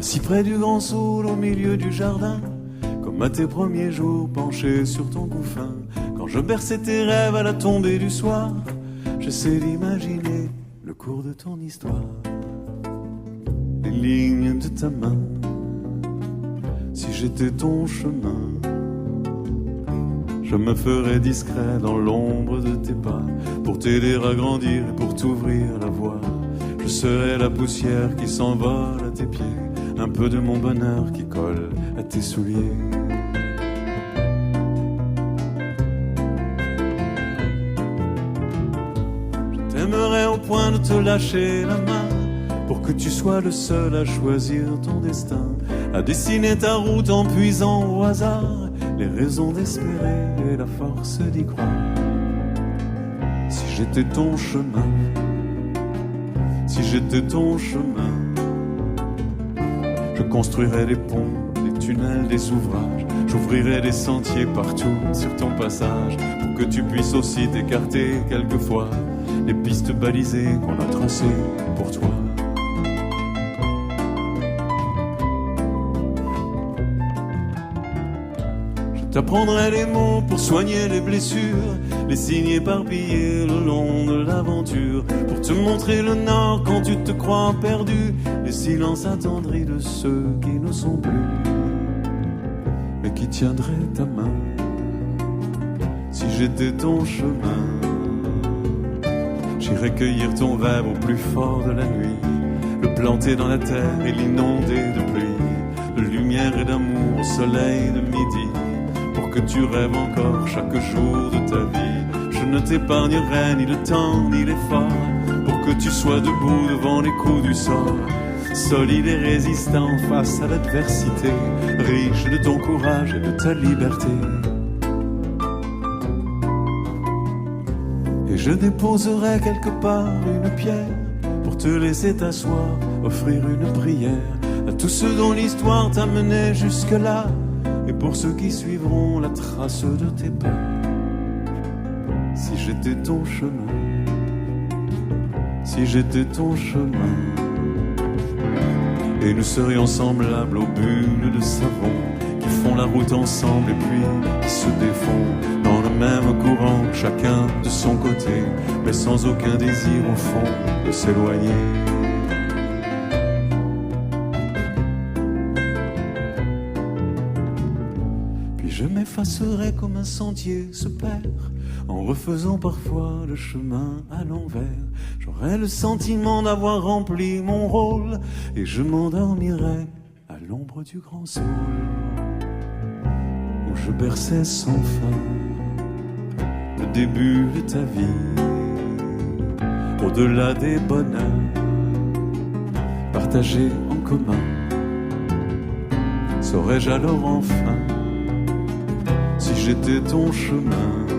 assis près du grand saule au milieu du jardin, comme à tes premiers jours penché sur ton couffin. Quand je berçais tes rêves à la tombée du soir, j'essaie d'imaginer le cours de ton histoire, les lignes de ta main. Si j'étais ton chemin, je me ferais discret dans l'ombre de tes pas, pour t'aider à grandir et pour t'ouvrir la voie. Je serais la poussière qui s'envole à tes pieds, un peu de mon bonheur qui colle à tes souliers. Je t'aimerais au point de te lâcher la main, pour que tu sois le seul à choisir ton destin, à dessiner ta route en puisant au hasard les raisons d'espérer et la force d'y croire. Si j'étais ton chemin, si j'étais ton chemin, je construirais des ponts, des tunnels, des ouvrages, j'ouvrirais des sentiers partout sur ton passage, pour que tu puisses aussi t'écarter quelquefois les pistes balisées qu'on a tracées pour toi. J'apprendrai les mots pour soigner les blessures, les signes éparpillés le long de l'aventure, pour te montrer le nord quand tu te crois perdu, les silences attendris de ceux qui ne sont plus, mais qui tiendraient ta main. Si j'étais ton chemin, j'irais cueillir ton verbe au plus fort de la nuit, le planter dans la terre et l'inonder de pluie, de lumière et d'amour au soleil de midi, que tu rêves encore chaque jour de ta vie. Je ne t'épargnerai ni le temps ni l'effort, pour que tu sois debout devant les coups du sort, solide et résistant face à l'adversité, riche de ton courage et de ta liberté. Et je déposerai quelque part une pierre, pour te laisser t'asseoir, offrir une prière à tous ceux dont l'histoire t'a mené jusque-là, et pour ceux qui suivront la trace de tes pas. Si j'étais ton chemin, si j'étais ton chemin, et nous serions semblables aux bulles de savon qui font la route ensemble et puis qui se défont dans le même courant, chacun de son côté, mais sans aucun désir au fond de s'éloigner. Je m'effacerai comme un sentier se perd, en refaisant parfois le chemin à l'envers. J'aurai le sentiment d'avoir rempli mon rôle, et je m'endormirai à l'ombre du grand saule, où je berçais sans fin le début de ta vie. Au-delà des bonheurs partagés en commun, saurais-je alors enfin, si j'étais ton chemin?